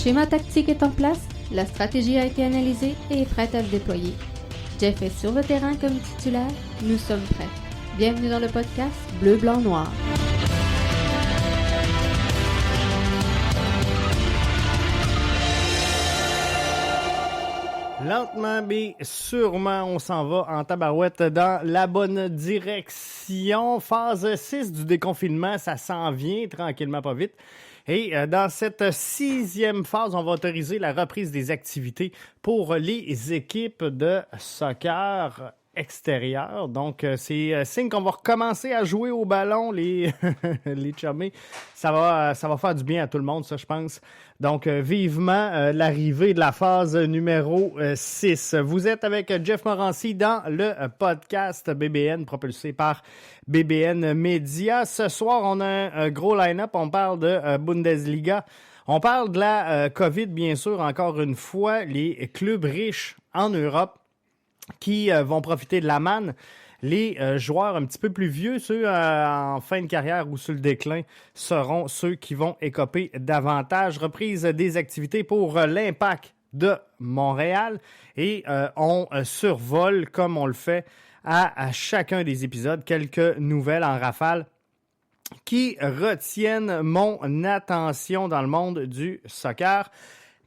schéma tactique est en place, la stratégie a été analysée et est prête à se déployer. Jeff est sur le terrain comme titulaire, nous sommes prêts. Bienvenue dans le podcast Bleu, Blanc, Noir. Lentement mais sûrement, on s'en va en tabarouette dans la bonne direction. Phase 6 du déconfinement, ça s'en vient tranquillement pas vite. Et dans cette 6e phase, on va autoriser la reprise des activités pour les équipes de soccer extérieur. Donc, c'est signe qu'on va recommencer à jouer au ballon, les chummés. Ça va faire du bien à tout le monde, ça, je pense. Donc, vivement l'arrivée de la phase numéro 6. Vous êtes avec Jeff Morancy dans le podcast BBN, propulsé par BBN Media. Ce soir, on a un gros line-up. On parle de Bundesliga. On parle de la COVID, bien sûr, encore une fois. Les clubs riches en Europe qui vont profiter de la manne. Les joueurs un petit peu plus vieux, ceux en fin de carrière ou sur le déclin, seront ceux qui vont écoper davantage. Reprise des activités pour l'Impact de Montréal et on survole, comme on le fait à chacun des épisodes, quelques nouvelles en rafale qui retiennent mon attention dans le monde du soccer.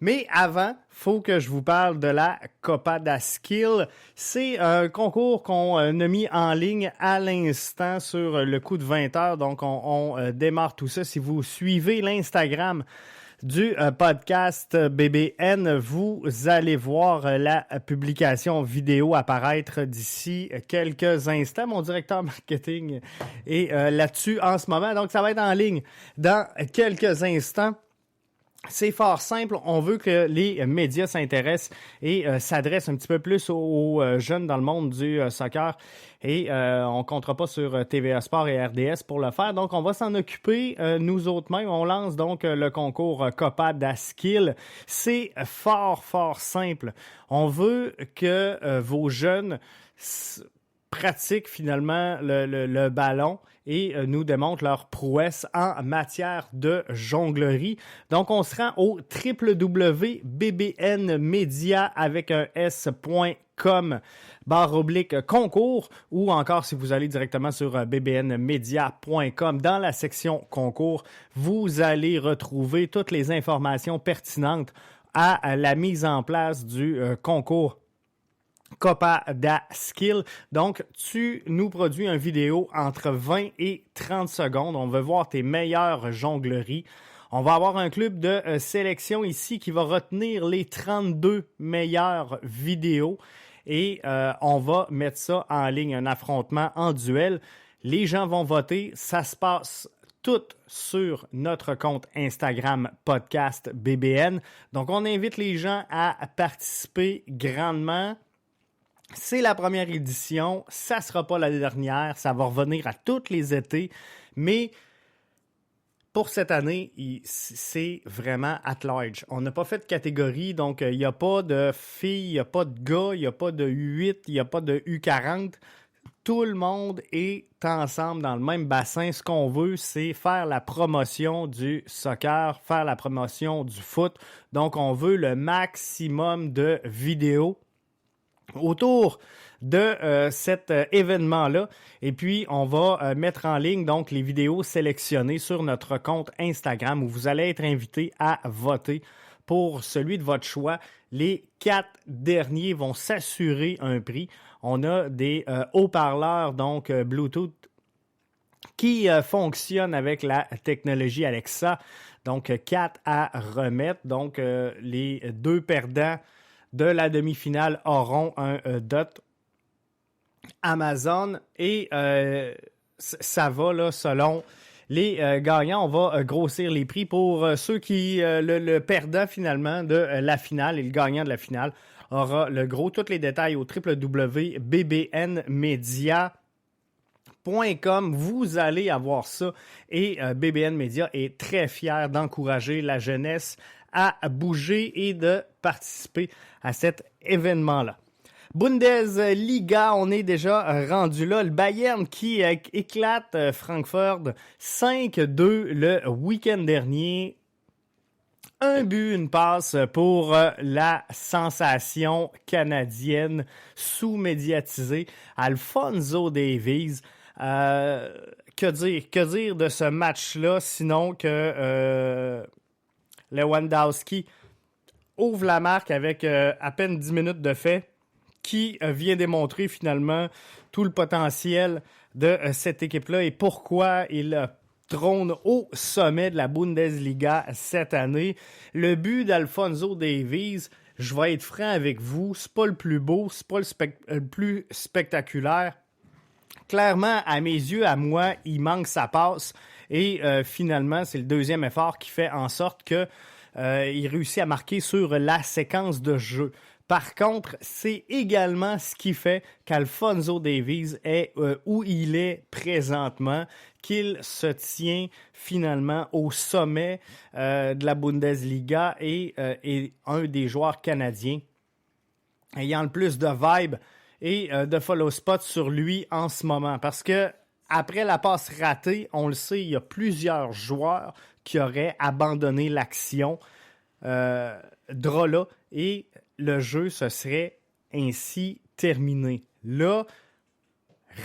Mais avant, faut que je vous parle de la Copa da Skill. C'est un concours qu'on a mis en ligne à l'instant sur le coup de 20 heures. Donc, on démarre tout ça. Si vous suivez l'Instagram du podcast BBN, vous allez voir la publication vidéo apparaître d'ici quelques instants. Mon directeur marketing est là-dessus en ce moment. Donc, ça va être en ligne dans quelques instants. C'est fort simple, on veut que les médias s'intéressent et s'adressent un petit peu plus aux jeunes dans le monde du soccer et on ne comptera pas sur TVA Sport et RDS pour le faire. Donc, on va s'en occuper nous autres mêmes. On lance donc le concours Copa da Skill. C'est fort simple. On veut que vos jeunes pratiquent finalement le ballon et nous démontrent leur prouesse en matière de jonglerie. Donc, on se rend au www.bbnmedia avec un s.com /concours ou encore si vous allez directement sur bbnmedia.com dans la section concours, vous allez retrouver toutes les informations pertinentes à la mise en place du concours Copa da Skill. Donc, tu nous produis une vidéo entre 20 et 30 secondes. On veut voir tes meilleures jongleries. On va avoir un club de sélection ici qui va retenir les 32 meilleures vidéos et on va mettre ça en ligne, un affrontement en duel. Les gens vont voter. Ça se passe tout sur notre compte Instagram podcast BBN. Donc, on invite les gens à participer grandement. C'est la première édition, ça ne sera pas la dernière, ça va revenir à tous les étés, mais pour cette année, c'est vraiment at large. On n'a pas fait de catégorie, donc il n'y a pas de filles, il n'y a pas de gars, il n'y a pas de U8, il n'y a pas de U40. Tout le monde est ensemble dans le même bassin. Ce qu'on veut, c'est faire la promotion du soccer, faire la promotion du foot. Donc, on veut le maximum de vidéos autour de cet événement-là. Et puis, on va mettre en ligne donc les vidéos sélectionnées sur notre compte Instagram où vous allez être invité à voter pour celui de votre choix. Les 4 derniers vont s'assurer un prix. On a des haut-parleurs, donc Bluetooth, qui fonctionnent avec la technologie Alexa. Donc, 4 à remettre. Donc, les 2 perdants de la demi-finale auront un dot Amazon et ça va là selon les gagnants. On va grossir les prix pour ceux qui le perdant finalement de la finale et le gagnant de la finale aura le gros. Tous les détails au www.bbnmedia.com. Vous allez avoir ça et BBN Media est très fier d'encourager la jeunesse à bouger et de participer à cet événement-là. Bundesliga, on est déjà rendu là. Le Bayern qui éclate Francfort 5-2 le week-end dernier. Un but, une passe pour la sensation canadienne sous-médiatisée, Alphonso Davies. Que dire de ce match-là, sinon que Lewandowski ouvre la marque avec à peine 10 minutes de fait, qui vient démontrer finalement tout le potentiel de cette équipe-là et pourquoi il trône au sommet de la Bundesliga cette année. Le but d'Alphonso Davies, je vais être franc avec vous, c'est pas le plus beau, c'est pas le plus spectaculaire. Clairement, à mes yeux, à moi, il manque sa passe et finalement, c'est le deuxième effort qui fait en sorte que il réussit à marquer sur la séquence de jeu. Par contre, c'est également ce qui fait qu'Alphonso Davies est où il est présentement, qu'il se tient finalement au sommet de la Bundesliga et est un des joueurs canadiens ayant le plus de vibe et de follow spot sur lui en ce moment. Parce que après la passe ratée, on le sait, il y a plusieurs joueurs qui auraient abandonné l'action drôle-là et le jeu se serait ainsi terminé. Là,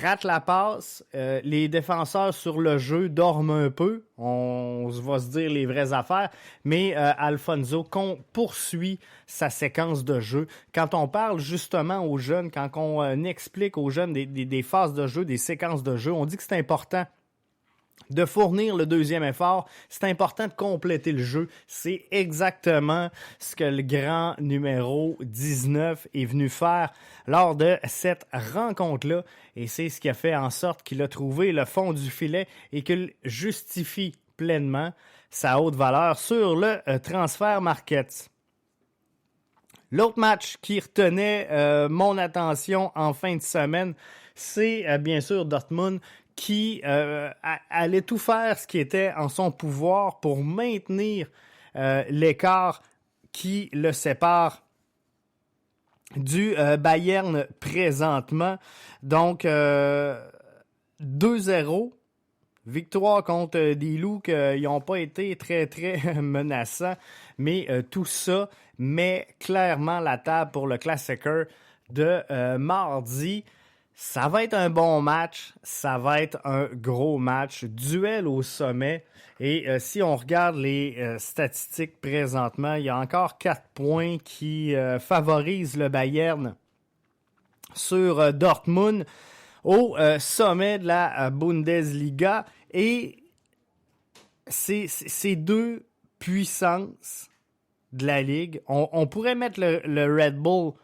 rate la passe, les défenseurs sur le jeu dorment un peu, on va se dire les vraies affaires, mais Alphonso poursuit sa séquence de jeu. Quand on parle justement aux jeunes, quand on explique aux jeunes des phases de jeu, des séquences de jeu, on dit que c'est important de fournir le deuxième effort, c'est important de compléter le jeu. C'est exactement ce que le grand numéro 19 est venu faire lors de cette rencontre-là. Et c'est ce qui a fait en sorte qu'il a trouvé le fond du filet et qu'il justifie pleinement sa haute valeur sur le transfert market. L'autre match qui retenait mon attention en fin de semaine, c'est bien sûr Dortmund qui allait tout faire ce qui était en son pouvoir pour maintenir l'écart qui le sépare du Bayern présentement. Donc, 2-0, victoire contre des loups qui n'ont pas été très, très menaçants, mais tout ça met clairement la table pour le Klassiker de mardi. Ça va être un bon match, ça va être un gros match, duel au sommet. Et si on regarde les statistiques présentement, il y a encore 4 points qui favorisent le Bayern sur Dortmund au sommet de la Bundesliga. Et c'est deux puissances de la Ligue. On pourrait mettre le Red Bull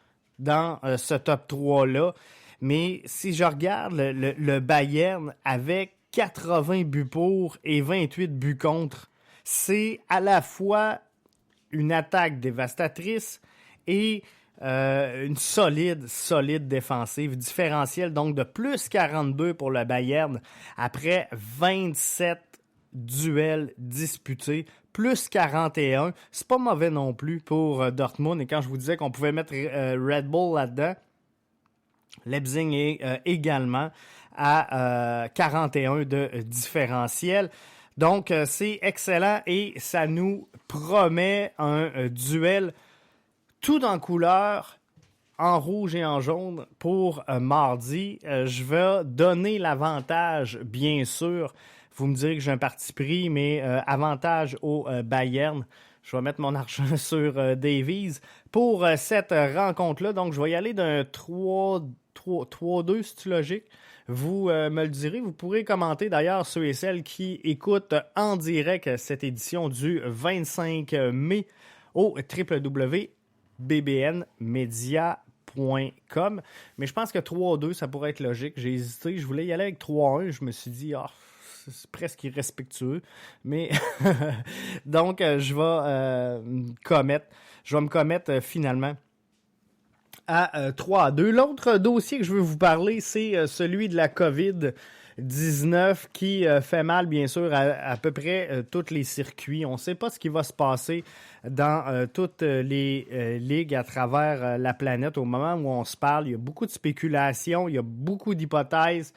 dans ce top 3-là. Mais si je regarde le Bayern avec 80 buts pour et 28 buts contre, c'est à la fois une attaque dévastatrice et une solide défensive, différentielle donc de plus 42 pour le Bayern après 27 duels disputés, plus 41. C'est pas mauvais non plus pour Dortmund. Et quand je vous disais qu'on pouvait mettre Red Bull là-dedans, Leipzig est également à 41 de différentiel. Donc, c'est excellent et ça nous promet un duel tout en couleur, en rouge et en jaune pour mardi. Je vais donner l'avantage, bien sûr. Vous me direz que j'ai un parti pris, mais avantage au Bayern. Je vais mettre mon argent sur Davies pour cette rencontre-là. Donc, je vais y aller d'un 3-2, c'est-tu logique? Vous me le direz. Vous pourrez commenter d'ailleurs ceux et celles qui écoutent en direct cette édition du 25 mai au www.bbnmedia.com. Mais je pense que 3-2, ça pourrait être logique. J'ai hésité. Je voulais y aller avec 3-1. Je me suis dit, c'est presque irrespectueux. Mais donc, je vais me commettre finalement à 3-2. L'autre dossier que je veux vous parler, c'est celui de la COVID-19 qui fait mal, bien sûr, à peu près tous les circuits. On ne sait pas ce qui va se passer dans toutes les ligues à travers la planète au moment où on se parle. Il y a beaucoup de spéculations, il y a beaucoup d'hypothèses.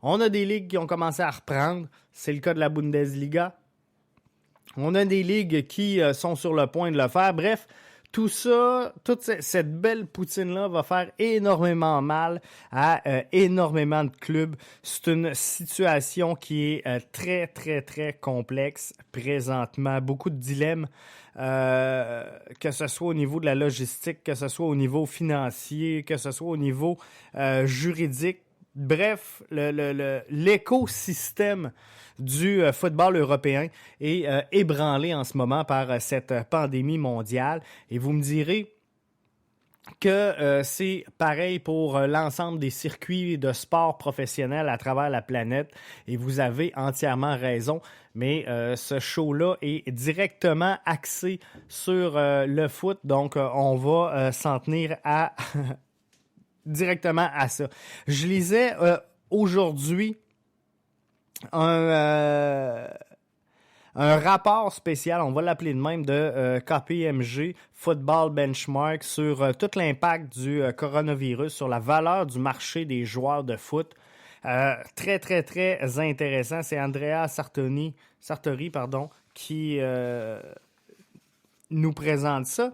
On a des ligues qui ont commencé à reprendre. C'est le cas de la Bundesliga. On a des ligues qui sont sur le point de le faire. Bref, tout ça, toute cette belle poutine-là va faire énormément mal à énormément de clubs. C'est une situation qui est très, très, très complexe présentement. Beaucoup de dilemmes, que ce soit au niveau de la logistique, que ce soit au niveau financier, que ce soit au niveau juridique. Bref, l'écosystème du football européen est ébranlé en ce moment par cette pandémie mondiale. Et vous me direz que c'est pareil pour l'ensemble des circuits de sport professionnels à travers la planète. Et vous avez entièrement raison. Mais ce show-là est directement axé sur le foot. Donc, on va s'en tenir à directement à ça. Je lisais aujourd'hui un rapport spécial, on va l'appeler de même, de KPMG, Football Benchmark, sur tout l'impact du coronavirus sur la valeur du marché des joueurs de foot. Très, très, très intéressant. C'est Andrea Sartori, qui nous présente ça.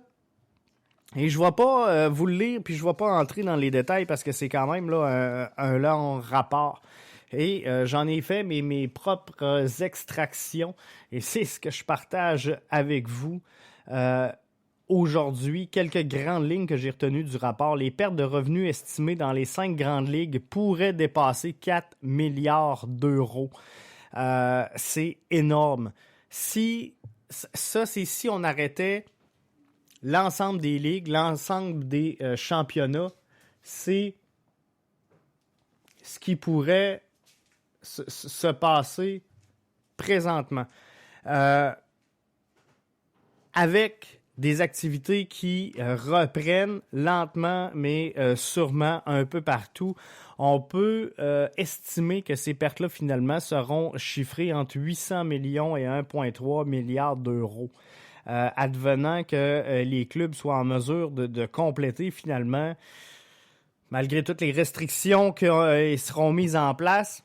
Et je ne vais pas vous le lire, puis je ne vais pas entrer dans les détails parce que c'est quand même là, un long rapport. Et j'en ai fait mes propres extractions et c'est ce que je partage avec vous aujourd'hui. Quelques grandes lignes que j'ai retenues du rapport. Les pertes de revenus estimées dans les 5 grandes ligues pourraient dépasser 4 milliards d'euros. C'est énorme. C'est si on arrêtait l'ensemble des ligues, l'ensemble des championnats, c'est ce qui pourrait se passer présentement. Avec des activités qui reprennent lentement, mais sûrement un peu partout, on peut estimer que ces pertes-là, finalement, seront chiffrées entre 800 millions et 1,3 milliard d'euros. Advenant que les clubs soient en mesure de compléter finalement, malgré toutes les restrictions qui seront mises en place,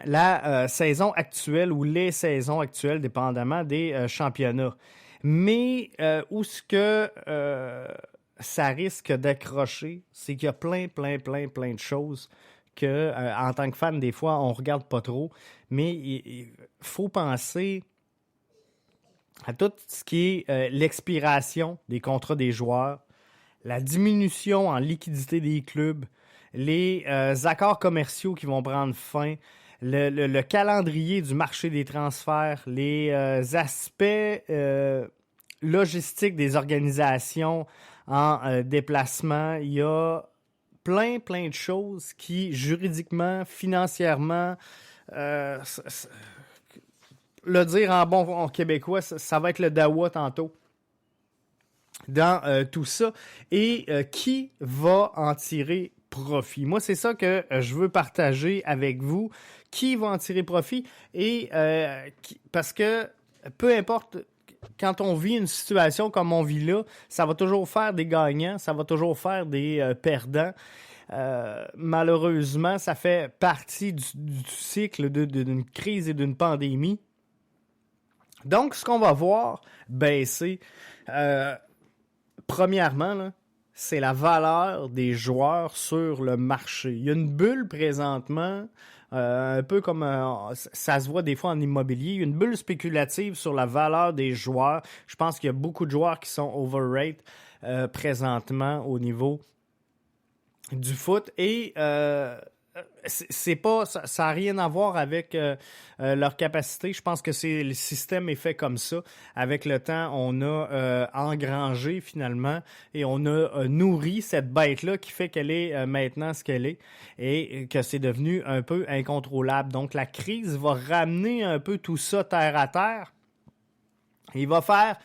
la saison actuelle ou les saisons actuelles, dépendamment des championnats. Mais où ce que ça risque d'accrocher, c'est qu'il y a plein de choses que, en tant que fan, des fois, on ne regarde pas trop. Mais il faut penser à tout ce qui est l'expiration des contrats des joueurs, la diminution en liquidité des clubs, les accords commerciaux qui vont prendre fin, le calendrier du marché des transferts, les aspects logistiques des organisations en déplacement. Il y a plein de choses qui, juridiquement, financièrement, le dire en bon québécois, ça va être le dawa tantôt dans tout ça. Et qui va en tirer profit? Moi, c'est ça que je veux partager avec vous. Qui va en tirer profit? Et parce que peu importe, quand on vit une situation comme on vit là, ça va toujours faire des gagnants, ça va toujours faire des perdants. Malheureusement, ça fait partie du cycle d'une crise et d'une pandémie. Donc, ce qu'on va voir baisser, premièrement, là, c'est la valeur des joueurs sur le marché. Il y a une bulle présentement, un peu comme ça se voit des fois en immobilier, une bulle spéculative sur la valeur des joueurs. Je pense qu'il y a beaucoup de joueurs qui sont overrated présentement au niveau du foot et c'est pas, ça n'a rien à voir avec leur capacité. Je pense que le système est fait comme ça. Avec le temps, on a engrangé finalement et on a nourri cette bête-là qui fait qu'elle est maintenant ce qu'elle est et que c'est devenu un peu incontrôlable. Donc la crise va ramener un peu tout ça terre à terre. Il va faire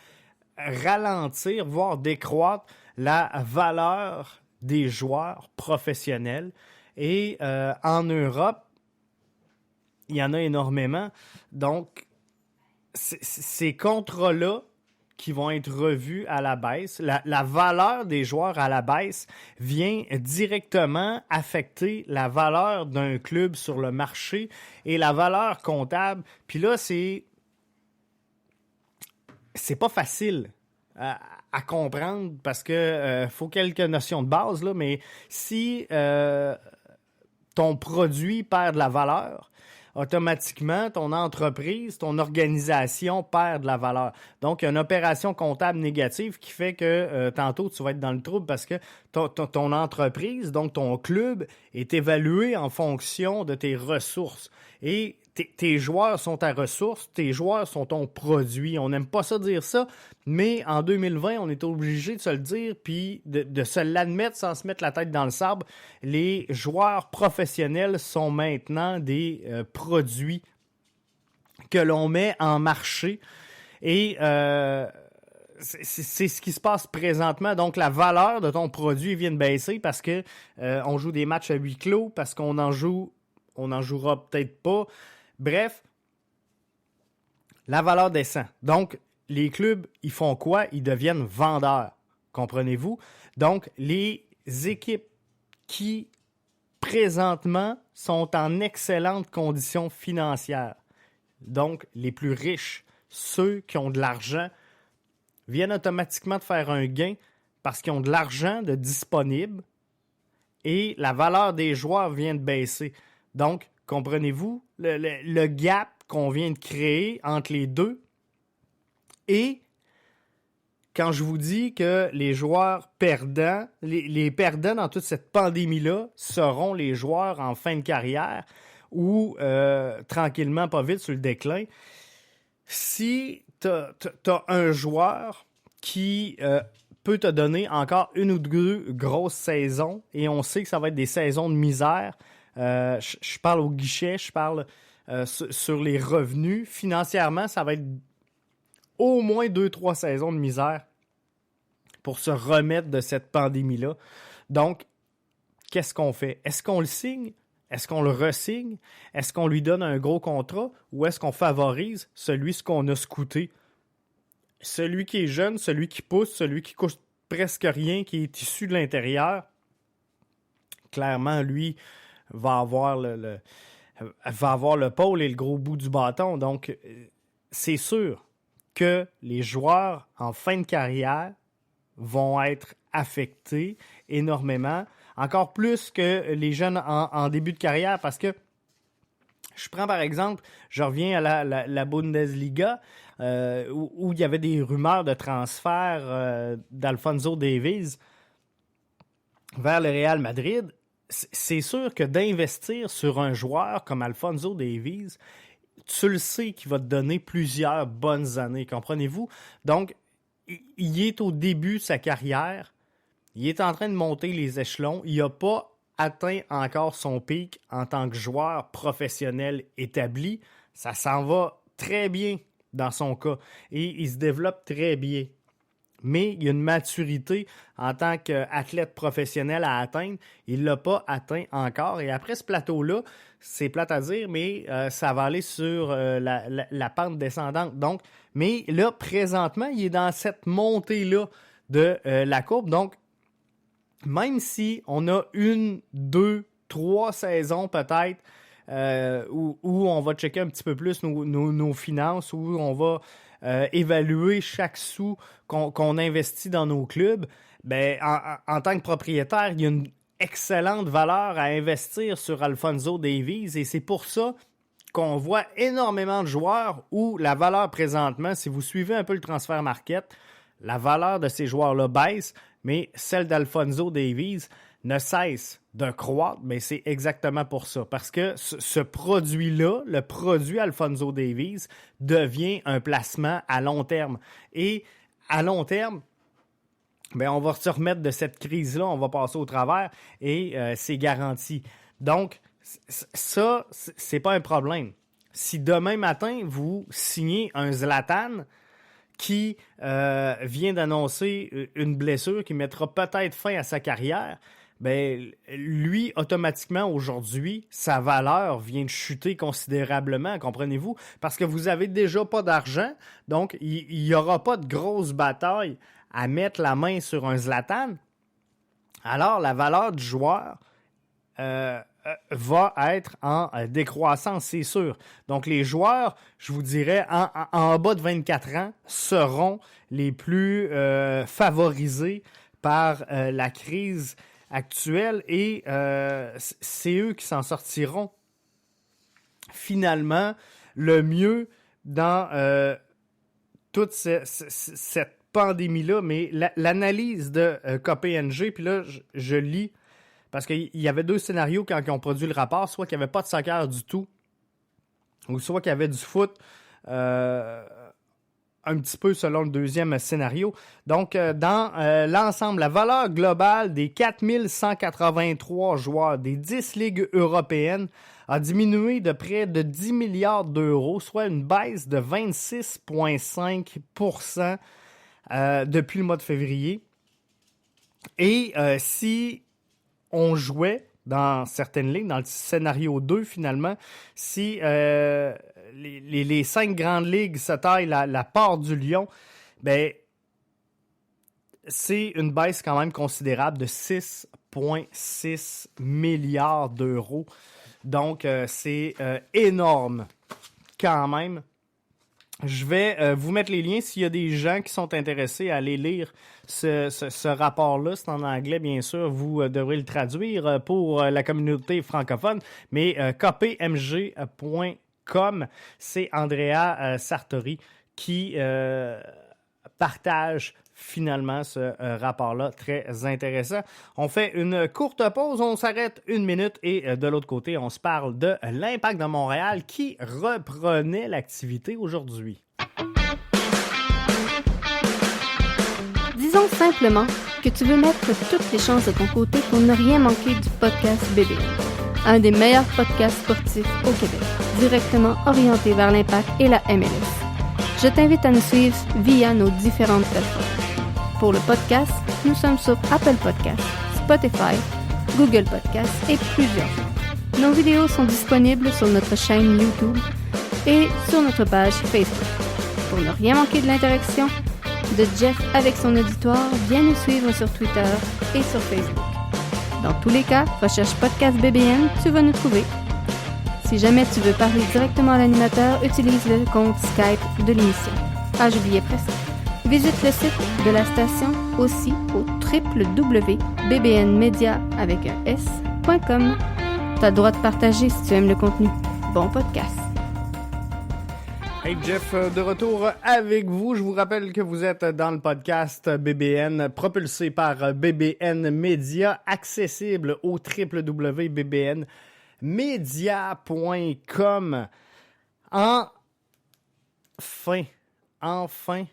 ralentir, voire décroître la valeur des joueurs professionnels. Et en Europe, il y en a énormément. Donc, ces contrats-là qui vont être revus à la baisse, la valeur des joueurs à la baisse vient directement affecter la valeur d'un club sur le marché et la valeur comptable. Puis là, c'est c'est pas facile à comprendre parce que faut quelques notions de base, là, mais si ton produit perd de la valeur, automatiquement, ton entreprise, ton organisation perd de la valeur. Donc, il y a une opération comptable négative qui fait que tantôt, tu vas être dans le trouble parce que ton entreprise, donc ton club, est évalué en fonction de tes ressources. Et tes joueurs sont ta ressource, tes joueurs sont ton produit. On n'aime pas ça dire ça, mais en 2020, on est obligé de se le dire puis de se l'admettre sans se mettre la tête dans le sable. Les joueurs professionnels sont maintenant des produits que l'on met en marché et c'est ce qui se passe présentement. Donc, la valeur de ton produit vient de baisser parce que on joue des matchs à huis clos, parce qu'on en jouera peut-être pas. Bref, la valeur descend. Donc, les clubs, ils font quoi? Ils deviennent vendeurs. Comprenez-vous? Donc, les équipes qui, présentement, sont en excellentes conditions financières, donc les plus riches, ceux qui ont de l'argent, viennent automatiquement de faire un gain parce qu'ils ont de l'argent de disponible et la valeur des joueurs vient de baisser. Donc, comprenez-vous le gap qu'on vient de créer entre les deux? Et quand je vous dis que les joueurs perdants, les perdants dans toute cette pandémie-là seront les joueurs en fin de carrière ou tranquillement, pas vite, sur le déclin, si tu as un joueur qui peut te donner encore une ou deux grosses saisons, et on sait que ça va être des saisons de misère, je parle au guichet, je parle sur les revenus. Financièrement, ça va être au moins 2-3 saisons de misère pour se remettre de cette pandémie-là. Donc, qu'est-ce qu'on fait? Est-ce qu'on le signe? Est-ce qu'on le resigne? Est-ce qu'on lui donne un gros contrat? Ou est-ce qu'on favorise celui qu'on a scouté? Celui qui est jeune, celui qui pousse, celui qui coûte presque rien, qui est issu de l'intérieur, clairement, lui, va avoir le pôle et le gros bout du bâton. Donc, c'est sûr que les joueurs en fin de carrière vont être affectés énormément, encore plus que les jeunes en début de carrière, parce que je prends par exemple, je reviens à la Bundesliga, où il y avait des rumeurs de transfert d'Alphonso Davies vers le Real Madrid. C'est sûr que d'investir sur un joueur comme Alphonso Davies, tu le sais qu'il va te donner plusieurs bonnes années, comprenez-vous? Donc, il est au début de sa carrière, il est en train de monter les échelons, il n'a pas atteint encore son pic en tant que joueur professionnel établi. Ça s'en va très bien dans son cas et il se développe très bien. Mais il y a une maturité en tant qu'athlète professionnel à atteindre. Il ne l'a pas atteint encore. Et après ce plateau-là, c'est plate à dire, mais ça va aller sur la pente descendante. Donc, mais là, présentement, il est dans cette montée-là de la courbe. Donc, même si on a 1, 2, 3 saisons peut-être où on va checker un petit peu plus nos finances, où on va évaluer chaque sou qu'on investit dans nos clubs, ben, en tant que propriétaire, il y a une excellente valeur à investir sur Alphonso Davies et c'est pour ça qu'on voit énormément de joueurs où la valeur présentement, si vous suivez un peu le transfert market, la valeur de ces joueurs-là baisse, mais celle d'Alphonso Davies ne cesse de croître, mais c'est exactement pour ça. Parce que ce produit-là, le produit Alphonso Davies, devient un placement à long terme. Et à long terme, bien, on va se remettre de cette crise-là, on va passer au travers et c'est garanti. Donc, ça, c'est pas un problème. Si demain matin, vous signez un Zlatan qui vient d'annoncer une blessure qui mettra peut-être fin à sa carrière, ben lui, automatiquement, aujourd'hui, sa valeur vient de chuter considérablement, comprenez-vous? Parce que vous avez déjà pas d'argent, donc il n'y aura pas de grosse bataille à mettre la main sur un Zlatan. Alors, la valeur du joueur va être en décroissance, c'est sûr. Donc, les joueurs, je vous dirais, en bas de 24 ans, seront les plus favorisés par la crise actuelle et c'est eux qui s'en sortiront finalement le mieux dans toute cette pandémie-là. Mais l'analyse de KPMG, puis là, je lis, parce qu'il y avait deux scénarios quand ils ont produit le rapport, soit qu'il n'y avait pas de soccer du tout, ou soit qu'il y avait du foot un petit peu selon le deuxième scénario. Donc, dans l'ensemble, la valeur globale des 4183 joueurs des 10 ligues européennes a diminué de près de 10 milliards d'euros, soit une baisse de 26,5% depuis le mois de février. Et si on jouait dans certaines ligues, dans le scénario 2 finalement, si les 5 grandes ligues se taillent la part du lion, ben, c'est une baisse quand même considérable de 6,6 milliards d'euros. Donc, c'est énorme quand même. Je vais vous mettre les liens s'il y a des gens qui sont intéressés à aller lire ce rapport-là. C'est en anglais, bien sûr. Vous devrez le traduire pour la communauté francophone. Mais kpmg.com, c'est Andrea Sartori qui partage finalement ce rapport-là très intéressant. On fait une courte pause, on s'arrête 1 minute et de l'autre côté, on se parle de l'Impact de Montréal qui reprenait l'activité aujourd'hui. Disons simplement que tu veux mettre toutes les chances de ton côté pour ne rien manquer du podcast BBN, un des meilleurs podcasts sportifs au Québec, directement orienté vers l'Impact et la MLS. Je t'invite à nous suivre via nos différentes plateformes. Pour le podcast, nous sommes sur Apple Podcasts, Spotify, Google Podcasts et plusieurs autres. Nos vidéos sont disponibles sur notre chaîne YouTube et sur notre page Facebook. Pour ne rien manquer de l'interaction de Jeff avec son auditoire, viens nous suivre sur Twitter et sur Facebook. Dans tous les cas, recherche Podcast BBN, tu vas nous trouver. Si jamais tu veux parler directement à l'animateur, utilise le compte Skype de l'émission. Ah, j'oubliais presque. Visite le site de la station aussi au www.bbnmedia.com. T'as le droit de partager si tu aimes le contenu. Bon podcast. Hey Jeff, de retour avec vous. Je vous rappelle que vous êtes dans le podcast BBN, propulsé par BBN Media, accessible au www.bbnmedia.com. Enfin,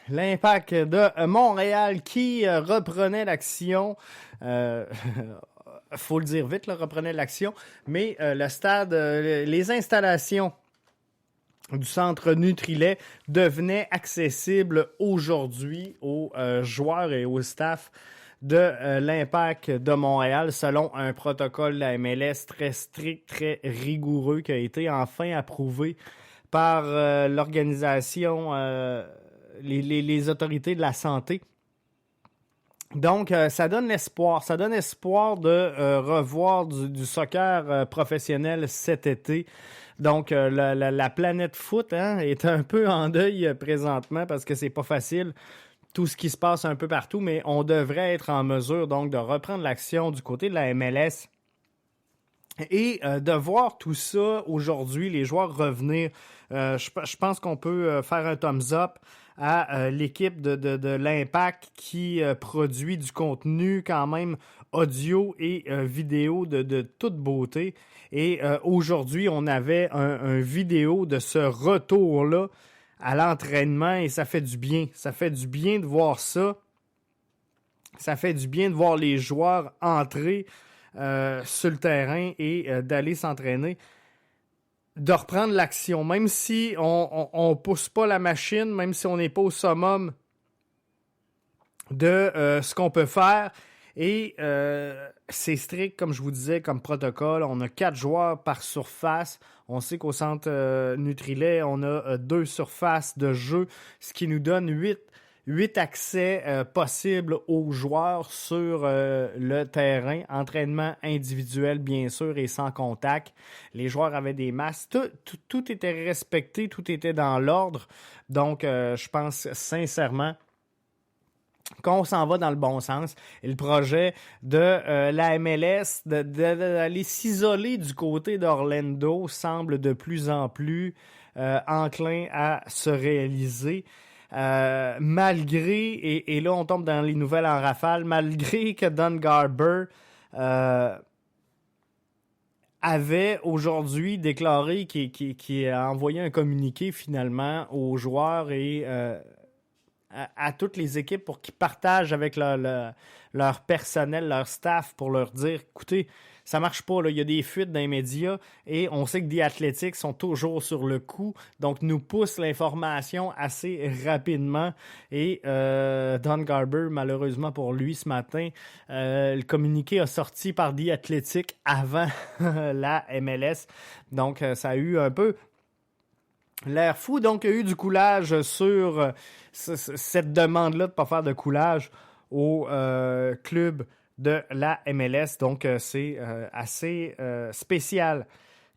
l'Impact de Montréal qui reprenait l'action. Faut le dire vite, reprenait l'action. Mais le stade, les installations du centre Nutrilait devenaient accessibles aujourd'hui aux joueurs et au staff de l'Impact de Montréal selon un protocole de la MLS très strict, très rigoureux qui a été enfin approuvé par l'organisation, les autorités de la santé. Donc, ça donne l'espoir. Ça donne espoir de revoir du soccer professionnel cet été. Donc, la planète foot est un peu en deuil présentement parce que c'est pas facile, tout ce qui se passe un peu partout, mais on devrait être en mesure donc de reprendre l'action du côté de la MLS et de voir tout ça aujourd'hui, les joueurs revenir. Je pense qu'on peut faire un thumbs up à l'équipe de l'Impact qui produit du contenu quand même audio et vidéo de toute beauté. Et aujourd'hui, on avait un vidéo de ce retour-là à l'entraînement et ça fait du bien. Ça fait du bien de voir ça. Ça fait du bien de voir les joueurs entrer sur le terrain et d'aller s'entraîner. De reprendre l'action, même si on ne pousse pas la machine, même si on n'est pas au summum de ce qu'on peut faire. Et c'est strict, comme je vous disais, comme protocole. On a 4 joueurs par surface. On sait qu'au centre Nutrilait, on a 2 surfaces de jeu, ce qui nous donne 8 accès possibles aux joueurs sur le terrain. Entraînement individuel, bien sûr, et sans contact. Les joueurs avaient des masques. Tout était respecté, tout était dans l'ordre. Donc, je pense sincèrement qu'on s'en va dans le bon sens. Et le projet de la MLS d'aller s'isoler du côté d'Orlando semble de plus en plus enclin à se réaliser. Malgré, et là on tombe dans les nouvelles en rafale, malgré que Don Garber avait aujourd'hui déclaré qu'il a envoyé un communiqué finalement aux joueurs et à toutes les équipes pour qu'ils partagent avec leur personnel, leur staff, pour leur dire, écoutez, ça marche pas, là, il y a des fuites dans les médias et on sait que The Athletic sont toujours sur le coup, donc nous poussent l'information assez rapidement et Don Garber, malheureusement pour lui ce matin, le communiqué a sorti par The Athletic avant la MLS, donc ça a eu un peu l'air fou. Donc il y a eu du coulage sur cette demande-là de ne pas faire de coulage au club de la MLS. Donc, c'est assez spécial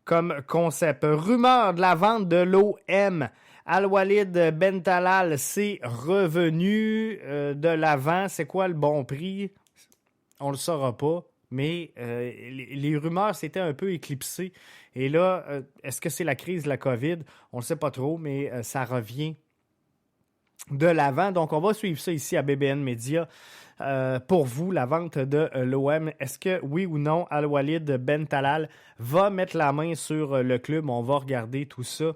comme concept. Rumeur de la vente de l'OM. Al-Walid Bentalal, c'est revenu de l'avant. C'est quoi le bon prix? On ne le saura pas. Mais les rumeurs s'étaient un peu éclipsées. Et là, est-ce que c'est la crise de la COVID? On ne le sait pas trop, mais ça revient de l'avant. Donc, on va suivre ça ici à BBN Media. Pour vous, la vente de l'OM, est-ce que oui ou non, Al-Walid Bentalal va mettre la main sur le club? On va regarder tout ça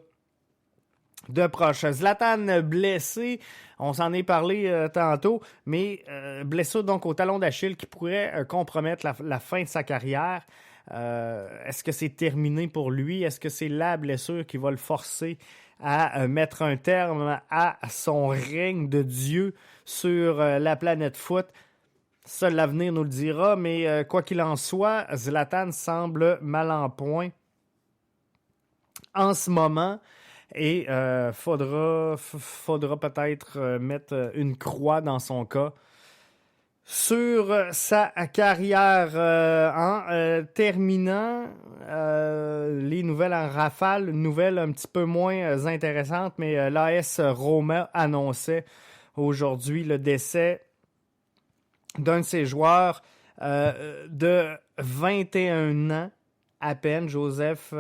de proche. Zlatan blessé, on s'en est parlé tantôt, mais blessure donc au talon d'Achille qui pourrait compromettre la fin de sa carrière. Est-ce que c'est terminé pour lui? Est-ce que c'est la blessure qui va le forcer à mettre un terme à son règne de Dieu sur la planète foot? Seul l'avenir nous le dira, mais quoi qu'il en soit, Zlatan semble mal en point en ce moment et faudra peut-être mettre une croix dans son cas sur sa carrière. En terminant, les nouvelles en rafale, nouvelles un petit peu moins intéressantes, mais l'AS Roma annonçait aujourd'hui le décès d'un de ses joueurs de 21 ans à peine, Joseph,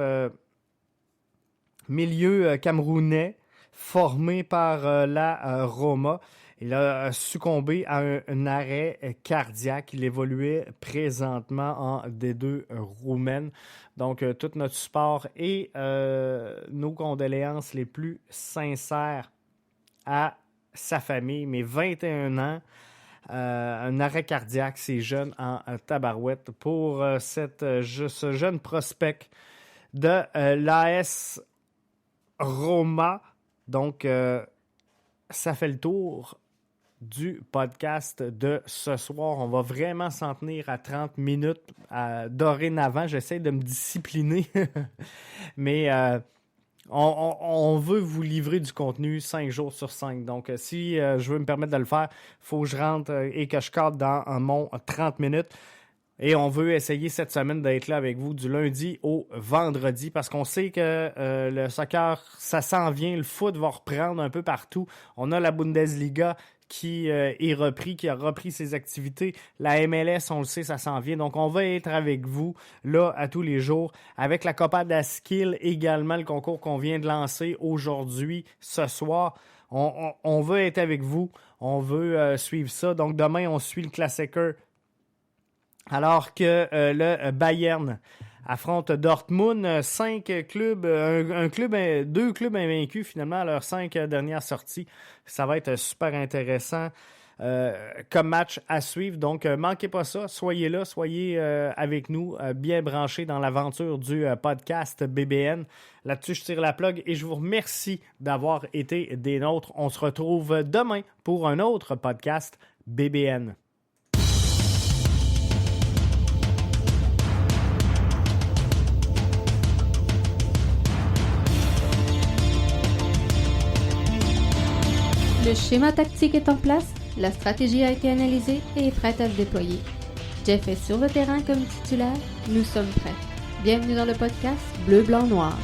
milieu camerounais, formé par la Roma. Il a succombé à un arrêt cardiaque. Il évoluait présentement en D2 roumaine. Donc, tout notre support et nos condoléances les plus sincères à sa famille. Mais 21 ans, un arrêt cardiaque, c'est jeune en tabarouette pour ce jeune prospect de l'AS Roma. Donc, ça fait le tour du podcast de ce soir. On va vraiment s'en tenir à 30 minutes dorénavant. J'essaie de me discipliner, mais on veut vous livrer du contenu 5 jours sur 5. Donc, si je veux me permettre de le faire, il faut que je rentre et que je cadre dans mon 30 minutes. Et on veut essayer cette semaine d'être là avec vous du lundi au vendredi parce qu'on sait que le soccer, ça s'en vient. Le foot va reprendre un peu partout. On a la Bundesliga qui est repris, qui a repris ses activités. La MLS, on le sait, ça s'en vient. Donc, on va être avec vous là à tous les jours. Avec la Copa d'Askill également, le concours qu'on vient de lancer aujourd'hui, ce soir. On veut être avec vous. On veut suivre ça. Donc, demain, on suit le Klassiker. Alors que le Bayern affronte Dortmund, 5 clubs, deux clubs invaincus finalement à leurs 5 dernières sorties. Ça va être super intéressant comme match à suivre. Donc, manquez pas ça. Soyez là, soyez avec nous, bien branchés dans l'aventure du podcast BBN. Là-dessus, je tire la plug et je vous remercie d'avoir été des nôtres. On se retrouve demain pour un autre podcast BBN. Le schéma tactique est en place, la stratégie a été analysée et est prête à se déployer. Jeff est sur le terrain comme titulaire, nous sommes prêts. Bienvenue dans le podcast Bleu, Blanc, Noir.